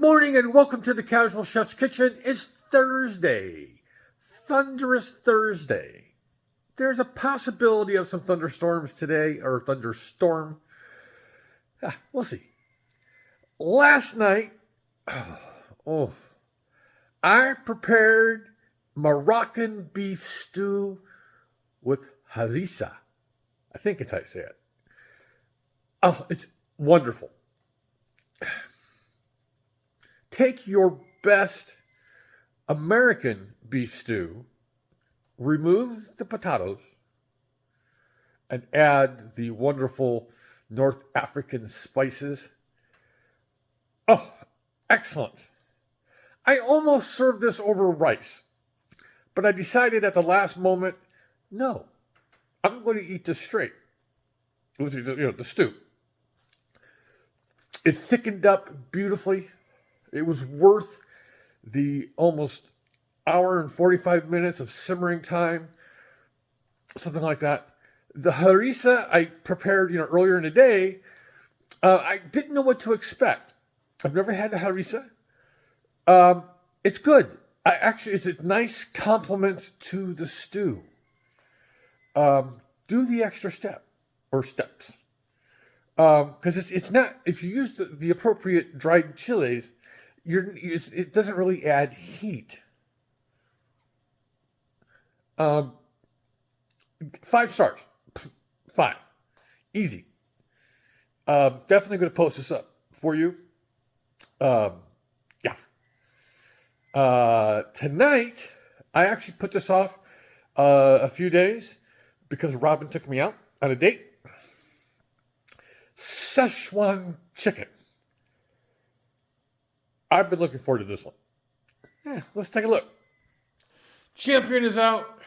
morning and welcome to the Casual Chef's Kitchen. It's Thursday. Thunderous Thursday. There's a possibility of some thunderstorms today, or thunderstorm. We'll see. Last night, I prepared Moroccan beef stew with harissa. I think it's how you say it. Oh, it's wonderful. Take your best American beef stew, remove the potatoes, and add the wonderful North African spices. Oh, excellent. I almost served this over rice, but I decided at the last moment, no, I'm going to eat this straight. The stew. It thickened up beautifully. It was worth the almost hour and 45 minutes of simmering time, something like that. The harissa I prepared, earlier in the day. I didn't know what to expect. I've never had the harissa. It's good. It's a nice compliment to the stew. Do the extra step or steps. Because it's not, if you use the appropriate dried chilies, it doesn't really add heat. 5 stars. 5. Easy. Definitely going to post this up for you. Tonight, I actually put this off a few days because Robin took me out on a date. Szechuan Chicken. I've been looking forward to this one. Let's take a look. Champion is out.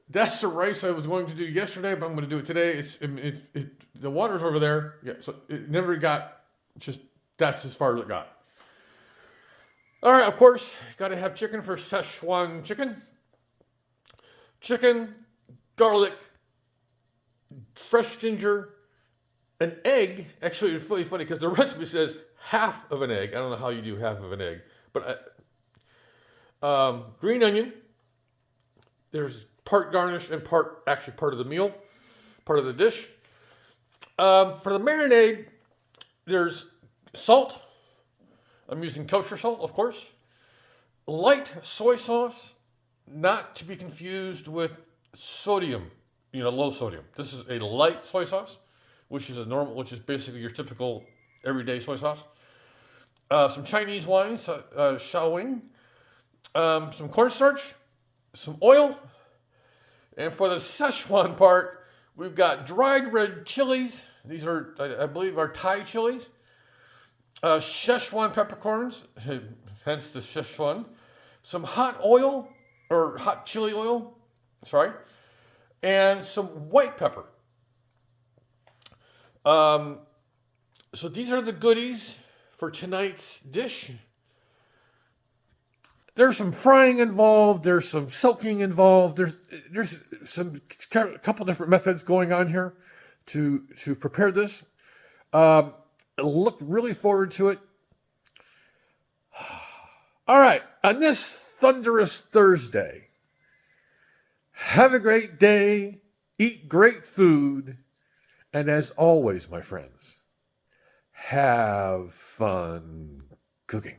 That's the rice I was going to do yesterday, but I'm going to do it today. The water's over there. Yeah, so it never got, that's as far as it got. All right, of course, got to have chicken for Szechuan Chicken. Chicken, garlic, fresh ginger, an egg. Actually, it's really funny because the recipe says half of an egg. I don't know how you do half of an egg, but green onion. There's part garnish and part of the meal, part of the dish. For the marinade, there's salt. I'm using kosher salt, of course. Light soy sauce, not to be confused with sodium, low sodium. This is a light soy sauce, which is basically your typical everyday soy sauce. Some Chinese wine, Shaoling, some cornstarch, some oil, and for the Szechuan part, we've got dried red chilies. These are, I believe, are Thai chilies. Szechuan peppercorns, hence the Szechuan. Some hot oil, or hot chili oil, and some white pepper. So these are the goodies for tonight's dish. There's some frying involved. There's some soaking involved. There's a couple different methods going on here to prepare this. Look really forward to it. All right, on this thunderous Thursday, have a great day, eat great food, and as always, my friends, have fun cooking.